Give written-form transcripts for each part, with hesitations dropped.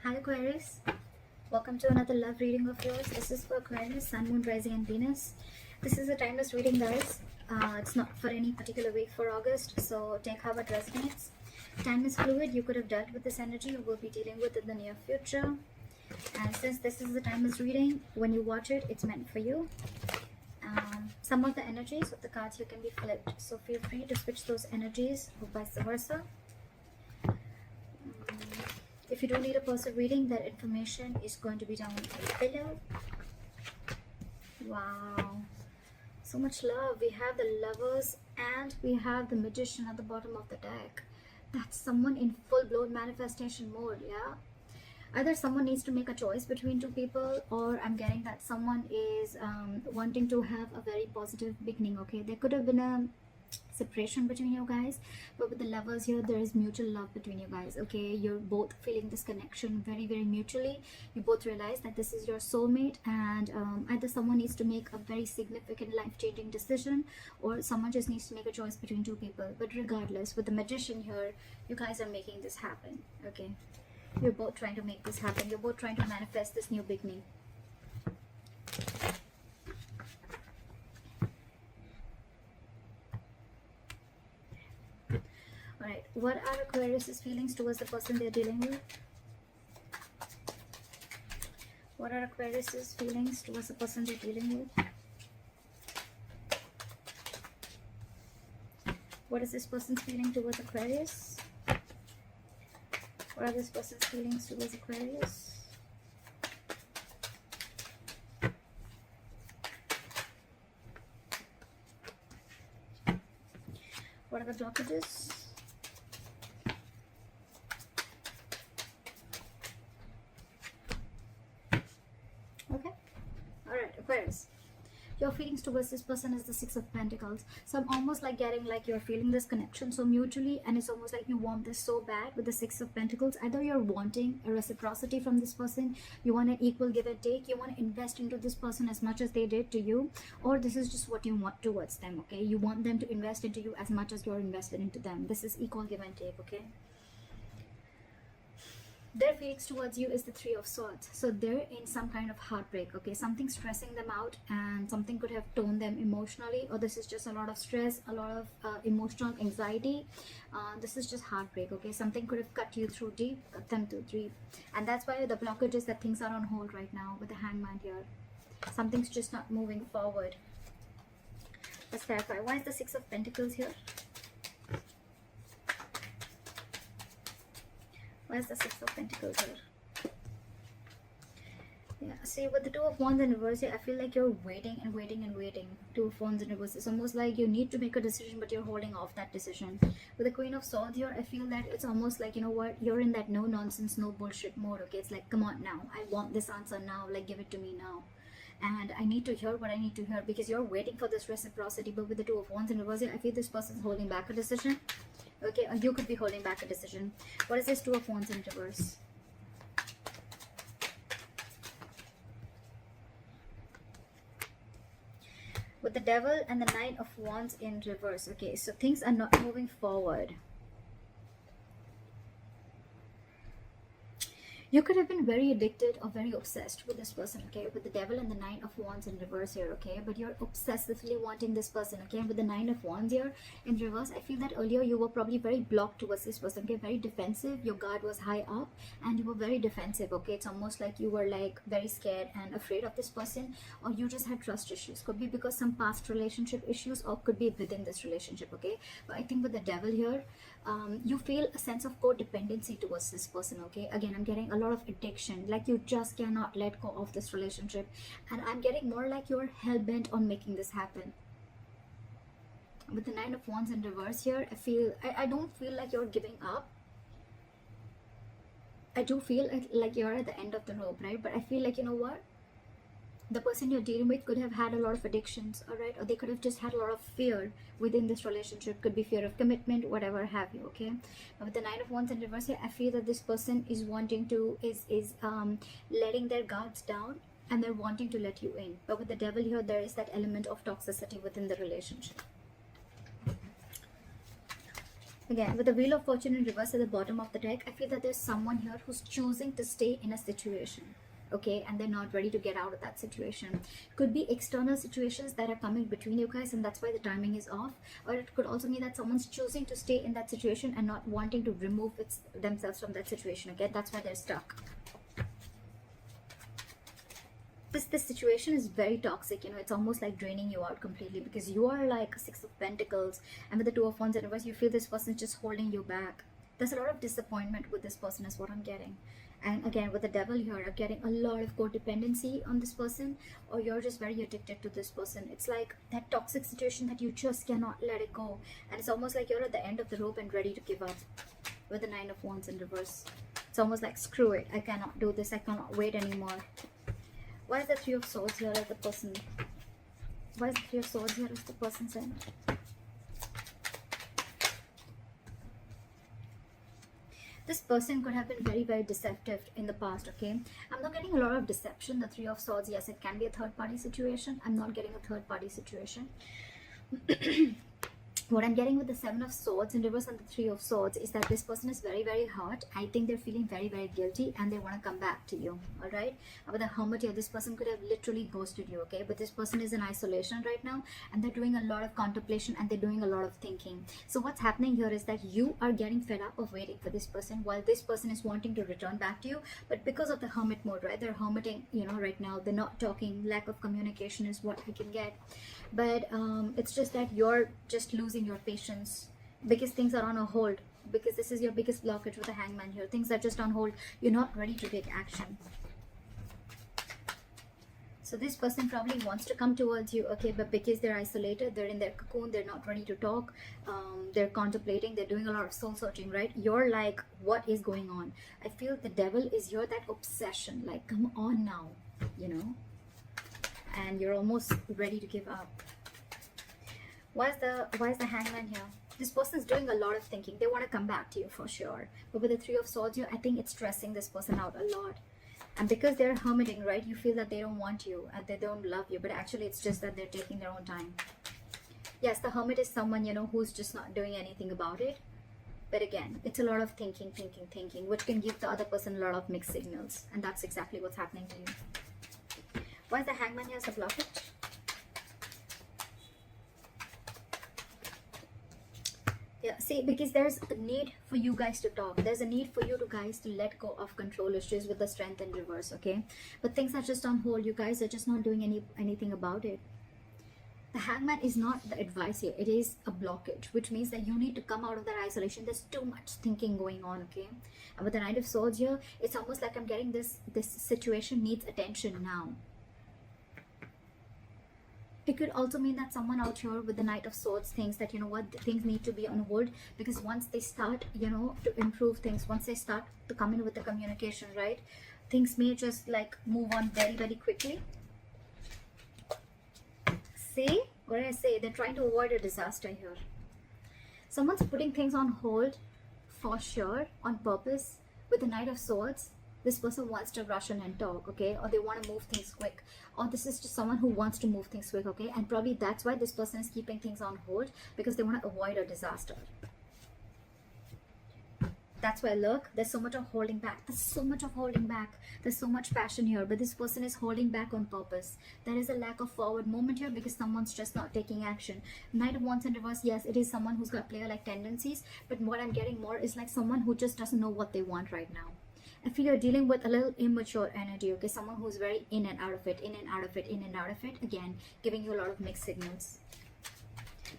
Hi Aquarius, welcome to another love reading of yours. This is for Aquarius, Sun, Moon, Rising and Venus. This is a timeless reading, guys. It's not for any particular week for August, so take how it resonates. Time is fluid. You could have dealt with this energy, you will be dealing with it in the near future. And since this is a timeless reading, when you watch it, it's meant for you. Some of the energies of the cards here can be flipped, so feel free to switch those energies or vice versa. If you don't need a personal reading, that information is going to be down below. Wow, so much love. We have the Lovers and we have the Magician at the bottom of the deck. That's someone in full-blown manifestation mode, yeah? Either someone needs to make a choice between two people, or I'm getting that someone is wanting to have a very positive beginning, okay? There could have been a separation between you guys, but with the Lovers here, there is mutual love between you guys, okay? You're both feeling this connection very mutually. You both realize that this is your soulmate, and either someone needs to make a very significant life-changing decision, or someone just needs to make a choice between two people. But regardless, with the Magician here, you guys are making this happen, okay? You're both trying to make this happen. You're both trying to manifest this new beginning. Alright, what are Aquarius's feelings towards the person they're dealing with? What are Aquarius's feelings towards the person they're dealing with? What is this person's feeling towards Aquarius? What are this person's feelings towards Aquarius? What are the blockages? Okay. Alright, Aquarius. Your feelings towards this person is the Six of Pentacles. So I'm almost like getting like you're feeling this connection so mutually, and it's almost like you want this so bad with the Six of Pentacles. Either you're wanting a reciprocity from this person, you want an equal give and take, you want to invest into this person as much as they did to you, or this is just what you want towards them, okay? You want them to invest into you as much as you're invested into them. This is equal give and take, okay? Their feelings towards you is the Three of Swords. So they're in some kind of heartbreak, okay? Something stressing them out, and something could have torn them emotionally, or this is just a lot of stress, a lot of emotional anxiety. This is just heartbreak, okay? Something could have cut you through deep, cut them through deep, and that's why the blockage is that things are on hold right now with the Hangman here. Something's just not moving forward. Let's clarify. Why is the Six of Pentacles here? Why is the Six of Pentacles here? Yeah, see, with the Two of Wands in reverse here, I feel like you're waiting and waiting and waiting. Two of Wands in reverse. It's almost like you need to make a decision, but you're holding off that decision. With the Queen of Swords here, I feel that it's almost like, you know what, you're in that no nonsense, no bullshit mode, okay? It's like, come on now. I want this answer now. Like, give it to me now. And I need to hear what I need to hear, because you're waiting for this reciprocity. But with the Two of Wands in reverse here, I feel this person's holding back a decision. Okay, or you could be holding back a decision. What is this Two of Wands in reverse? With the Devil and the Nine of Wands in reverse. Okay, so things are not moving forward. You could have been very addicted or very obsessed with this person, okay? With the Devil and the Nine of Wands in reverse here, okay? But you're obsessively wanting this person, okay? And with the Nine of Wands here in reverse, I feel that earlier you were probably very blocked towards this person, okay? Very defensive. Your guard was high up and you were very defensive, okay? It's almost like you were like very scared and afraid of this person, or you just had trust issues. Could be because some past relationship issues, or could be within this relationship, okay? But I think with the Devil here, you feel a sense of codependency towards this person, okay? Again, I'm getting a lot of addiction, like you just cannot let go of this relationship, and I'm getting more like you're hell-bent on making this happen. With the Nine of Wands in reverse here, I don't feel like you're giving up. I do feel like you're at the end of the rope, right? But I feel like, you know what, the person you're dealing with could have had a lot of addictions, all right? Or they could have just had a lot of fear within this relationship. Could be fear of commitment, whatever have you, okay? But with the Nine of Wands in reverse here, I feel that this person is wanting to, is letting their guards down, and they're wanting to let you in. But with the Devil here, there is that element of toxicity within the relationship. Again, with the Wheel of Fortune in reverse at the bottom of the deck, I feel that there's someone here who's choosing to stay in a situation, okay, and they're not ready to get out of that situation. Could be external situations that are coming between you guys, and that's why the timing is off. Or it could also mean that someone's choosing to stay in that situation and not wanting to remove themselves from that situation, okay. That's why they're stuck. This situation is very toxic, you know. It's almost like draining you out completely, because you are like Six of Pentacles, and with the Two of Wands in reverse, you feel this person is just holding you back. There's a lot of disappointment with this person is what I'm getting. And again, with the Devil here, I'm getting a lot of codependency on this person, or you're just very addicted to this person. It's like that toxic situation that you just cannot let it go, and it's almost like you're at the end of the rope and ready to give up. With the Nine of Wands in reverse, it's almost like, screw it, I cannot do this, I cannot wait anymore. Why is the Three of Swords here as the person? Why is the Three of Swords here as the person saying? This person could have been very, very deceptive in the past, okay? I'm not getting a lot of deception. The Three of Swords, yes, it can be a third-party situation. I'm not getting a third-party situation. What I'm getting with the Seven of Swords in reverse and the Three of Swords is that this person is very, very hurt. I think they're feeling very, very guilty, and they want to come back to you, all right? With the Hermit here, this person could have literally ghosted you, okay? But this person is in isolation right now, and they're doing a lot of contemplation, and they're doing a lot of thinking. So what's happening here is that you are getting fed up of waiting for this person, while this person is wanting to return back to you. But because of the Hermit mode, right? They're hermiting, you know, right now. They're not talking. Lack of communication is what we can get. But it's just that you're just losing your patience because things are on a hold, because this is your biggest blockage with the Hangman here. Things are just on hold. You're not ready to take action. So this person probably wants to come towards you, okay, but because they're isolated, they're in their cocoon, they're not ready to talk, they're contemplating, they're doing a lot of soul searching, right? You're like, what is going on? I feel the Devil is here, that obsession, like, come on now, you know, and you're almost ready to give up. Why is the Hangman here? This person's doing a lot of thinking. They want to come back to you for sure, but with the Three of Swords here, I think it's stressing this person out a lot. And because they're hermiting, right, you feel that they don't want you and they don't love you, but actually it's just that they're taking their own time. Yes, the Hermit is someone, you know, who's just not doing anything about it. But again, it's a lot of thinking, which can give the other person a lot of mixed signals. And that's exactly what's happening to you. Why is the Hangman here as a blockage? Yeah, see, because there's a need for you guys to talk. There's a need for you guys to let go of control issues with the Strength in reverse, okay? But things are just on hold. You guys are just not doing anything about it. The Hangman is not the advice here. It is a blockage, which means that you need to come out of that isolation. There's too much thinking going on, okay? And with the Knight of Swords here, it's almost like I'm getting this situation needs attention now. It could also mean that someone out here with the Knight of Swords thinks that, you know what, things need to be on hold, because once they start, you know, to improve things, once they start to come in with the communication, right, things may just like move on very, very quickly. See what I say? They're trying to avoid a disaster here. Someone's putting things on hold for sure, on purpose. With the Knight of Swords, this person wants to rush in and talk, okay, or they want to move things quick, or this is just someone who wants to move things quick, okay, and probably that's why this person is keeping things on hold, because they want to avoid a disaster. That's why, look, there's so much of holding back. There's so much of holding back. There's so much passion here, but this person is holding back on purpose. There is a lack of forward movement here because someone's just not taking action. Knight of Wands in reverse, yes, it is someone who's got player-like tendencies, but what I'm getting more is like someone who just doesn't know what they want right now. I feel you're dealing with a little immature energy, okay? Someone who's very in and out of it, in and out of it, in and out of it. Again, giving you a lot of mixed signals.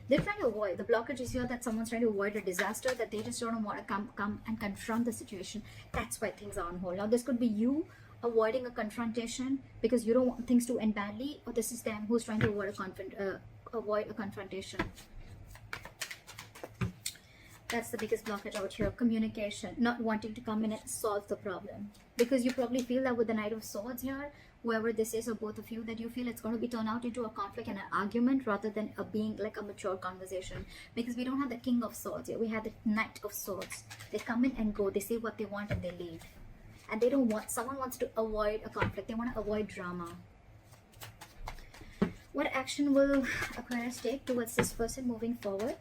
They're trying to avoid. The blockage is here that someone's trying to avoid a disaster, that they just don't want to come and confront the situation. That's why things are on hold. Now, this could be you avoiding a confrontation because you don't want things to end badly, or this is them who's trying to avoid a confrontation. That's the biggest blockage out here. Communication, not wanting to come in and solve the problem. Because you probably feel that with the Knight of Swords here, whoever this is or both of you, that you feel it's going to be turned out into a conflict and an argument rather than being like a mature conversation. Because we don't have the King of Swords here. We have the Knight of Swords. They come in and go. They say what they want and they leave. And they don't want, someone wants to avoid a conflict. They want to avoid drama. What action will Aquarius take towards this person moving forward?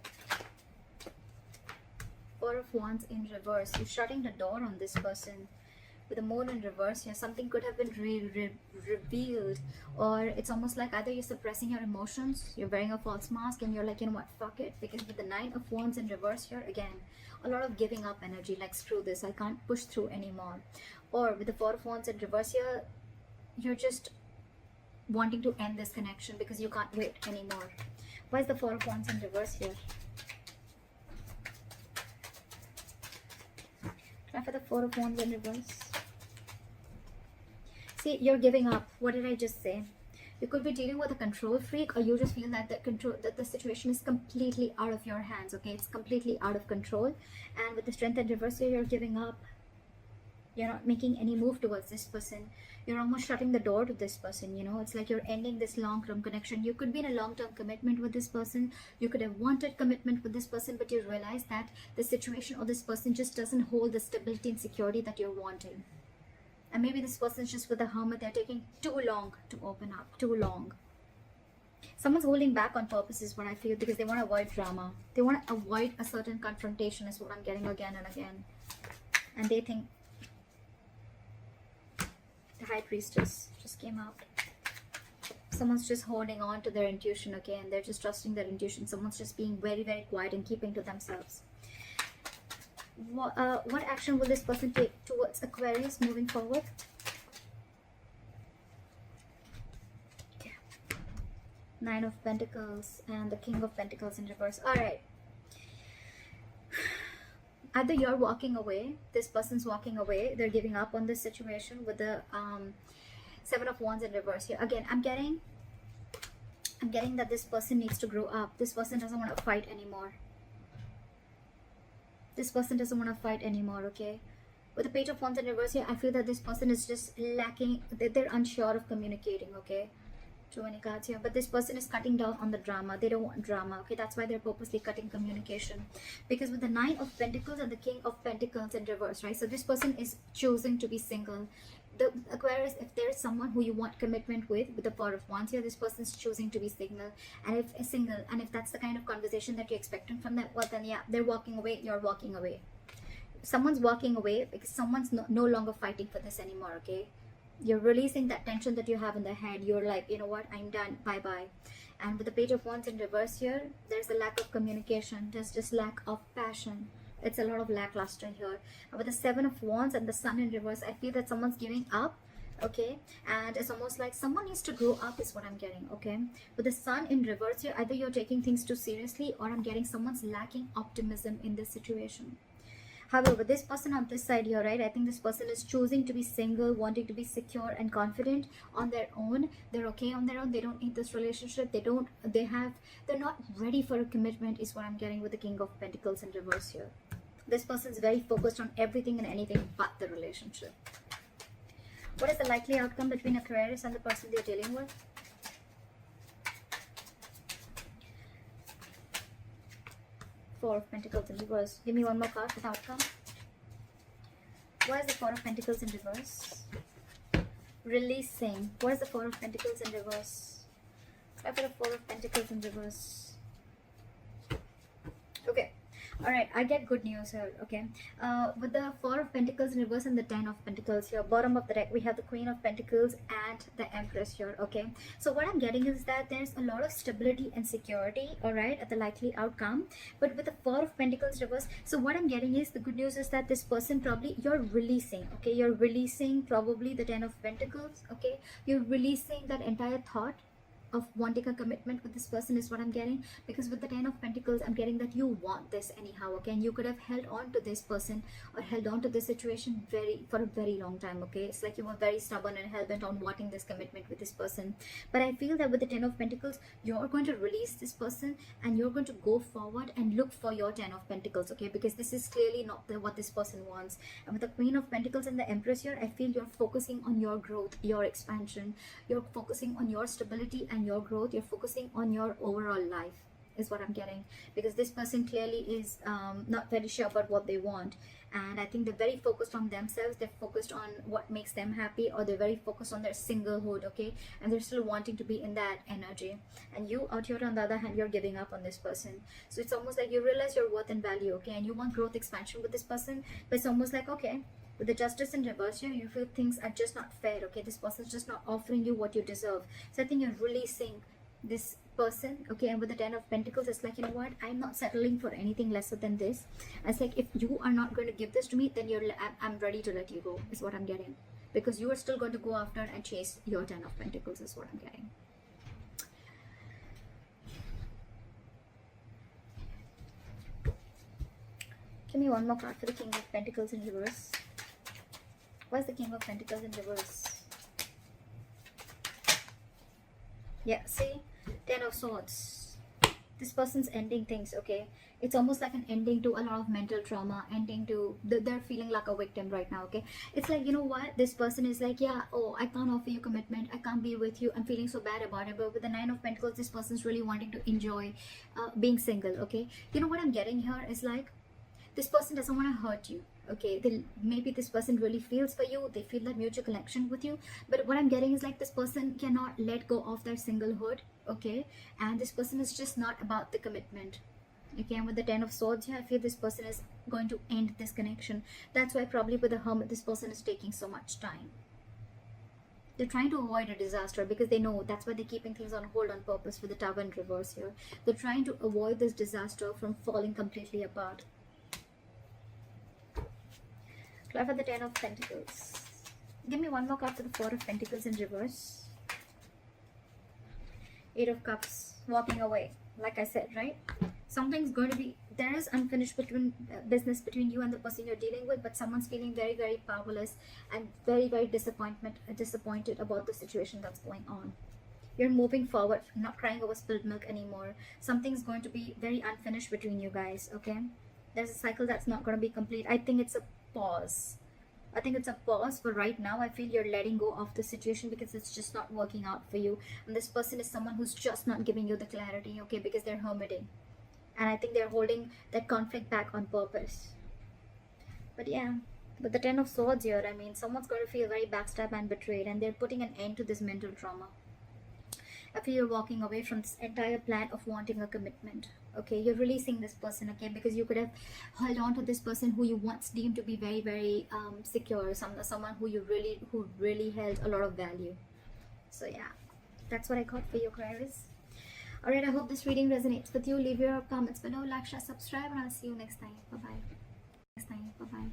Four of Wands in reverse, you're shutting the door on this person. With the Moon in reverse here, something could have been revealed, or it's almost like either you're suppressing your emotions, you're wearing a false mask, and you're like, you know what, fuck it. Because with the Nine of Wands in reverse here, again, a lot of giving up energy, like screw this, I can't push through anymore. Or with the Four of Wands in reverse here, you're just wanting to end this connection because you can't wait anymore. Why is the Four of Wands in reverse here? Try for the Four of Wands in reverse. See, you're giving up. What did I just say? You could be dealing with a control freak, or you just feel that the situation is completely out of your hands. Okay, it's completely out of control. And with the Strength in reverse here, you're giving up. You're not making any move towards this person. You're almost shutting the door to this person, you know. It's like you're ending this long-term connection. You could be in a long-term commitment with this person. You could have wanted commitment with this person, but you realize that the situation or this person just doesn't hold the stability and security that you're wanting. And maybe this person's just with the Hermit. They're taking too long to open up. Too long. Someone's holding back on purpose is what I feel, because they want to avoid drama. They want to avoid a certain confrontation is what I'm getting again and again. And they think... The High Priestess just came out. Someone's just holding on to their intuition, okay? And they're just trusting their intuition. Someone's just being very, very quiet and keeping to themselves. What action will this person take towards Aquarius moving forward? Okay. Nine of Pentacles and the King of Pentacles in reverse. Alright. Either you're walking away, this person's walking away, they're giving up on this situation with the Seven of Wands in reverse here. Again, I'm getting that this person needs to grow up. This person doesn't want to fight anymore. This person doesn't want to fight anymore, okay? With the Page of Wands in reverse here, I feel that this person is just lacking, they're unsure of communicating, okay? Too many cards here. But this person is cutting down on the drama. They don't want drama, okay? That's why they're purposely cutting communication. Because with the Nine of Pentacles and the King of Pentacles in reverse, right? So this person is choosing to be single. The Aquarius, if there's someone who you want commitment with the Four of Wands here, this person's choosing to be single. And if that's the kind of conversation that you're expecting from that, well then yeah, they're walking away, you're walking away. Someone's walking away because someone's no longer fighting for this anymore, okay? You're releasing that tension that you have in the head. You're like, you know what, I'm done, bye bye. And with the Page of Wands in reverse here, there's a lack of communication. There's just lack of passion. It's a lot of lackluster here. And with the Seven of Wands and the Sun in reverse, I feel that someone's giving up, okay? And it's almost like someone needs to grow up is what I'm getting, okay? With the Sun in reverse here, either you're taking things too seriously, or I'm getting someone's lacking optimism in this situation. However, this person on this side here, right, I think this person is choosing to be single, wanting to be secure and confident on their own. They're okay on their own. They don't need this relationship. They're not ready for a commitment is what I'm getting with the King of Pentacles in reverse here. This person is very focused on everything and anything but the relationship. What is the likely outcome between Aquarius and the person they're dealing with? Four of Pentacles in reverse. Give me one more card for the outcome. Why is the Four of Pentacles in reverse? Releasing. What is the Four of Pentacles in reverse? Try for the Four of Pentacles in reverse. Okay. Alright, I get good news here, okay? With the Four of Pentacles in reverse and the Ten of Pentacles here, bottom of the deck, we have the Queen of Pentacles and the Empress here, okay? So what I'm getting is that there's a lot of stability and security, alright, at the likely outcome. But with the Four of Pentacles reverse, so what I'm getting is, the good news is that this person probably, you're releasing, okay? You're releasing probably the Ten of Pentacles, okay? You're releasing that entire thought of wanting a commitment with this person is what I'm getting. Because with the Ten of Pentacles, I'm getting that you want this anyhow, okay? And you could have held on to this person or held on to this situation for a very long time, okay? It's like you were very stubborn and hell-bent on wanting this commitment with this person. But I feel that with the Ten of Pentacles, you're going to release this person and you're going to go forward and look for your Ten of Pentacles, okay? Because this is clearly not what this person wants. And with the Queen of Pentacles and the Empress here, I feel you're focusing on your growth, your expansion. You're focusing on your stability and your growth. You're focusing on your overall life, is what I'm getting, because this person clearly is not very sure about what they want, and I think they're very focused on themselves. They're focused on what makes them happy, or they're very focused on their singlehood, okay, and they're still wanting to be in that energy. And you out here on the other hand, you're giving up on this person. So it's almost like you realize your worth and value, okay, and you want growth, expansion with this person, but it's almost like, okay, with the justice in reverse here, you feel things are just not fair, okay, this person's just not offering you what you deserve. So I think you're releasing this person, okay, and with the 10 of Pentacles, it's like, you know what, I'm not settling for anything lesser than this. It's like, if you are not going to give this to me, then I'm ready to let you go, is what I'm getting, because you are still going to go after and chase your 10 of Pentacles, is what I'm getting. Give me one more card for the King of Pentacles in reverse. Why is the King of Pentacles in reverse? Yeah, see, 10 of Swords. This person's ending things, okay? It's almost like an ending to a lot of mental trauma, ending to, they're feeling like a victim right now, okay? It's like, you know what? This person is like, yeah, oh, I can't offer you commitment. I can't be with you. I'm feeling so bad about it. But with the 9 of Pentacles, this person's really wanting to enjoy being single, okay? You know what I'm getting here is like, this person doesn't want to hurt you, okay? Maybe this person really feels for you. They feel that mutual connection with you. But what I'm getting is like, this person cannot let go of their singlehood, okay? And this person is just not about the commitment, okay? And with the 10 of Swords here, I feel this person is going to end this connection. That's why probably with the Hermit, this person is taking so much time. They're trying to avoid a disaster, because they know that's why they're keeping things on hold on purpose for the Tower in reverse here. They're trying to avoid this disaster from falling completely apart. Clever, the 10 of Pentacles. Give me one more card for the 4 of Pentacles in reverse. 8 of Cups. Walking away. Like I said, right? Something's going to be, there is unfinished business between you and the person you're dealing with, but someone's feeling very, very powerless and very, very disappointed about the situation that's going on. You're moving forward, not crying over spilled milk anymore. Something's going to be very unfinished between you guys, okay? There's a cycle that's not going to be complete. I think it's a pause. I think it's a pause for right now. I feel you're letting go of the situation because it's just not working out for you. And this person is someone who's just not giving you the clarity, okay? Because they're hermiting. And I think they're holding that conflict back on purpose. But yeah, with the 10 of Swords here, I mean, someone's going to feel very backstabbed and betrayed. And they're putting an end to this mental trauma. I feel you're walking away from this entire plan of wanting a commitment. Okay, you're releasing this person, okay, because you could have held on to this person who you once deemed to be very, very secure, someone who really held a lot of value. So yeah, that's what I got for you, Aquarius. Alright, I hope this reading resonates with you. Leave your comments below, like, share, subscribe, and I'll see you next time. Bye bye.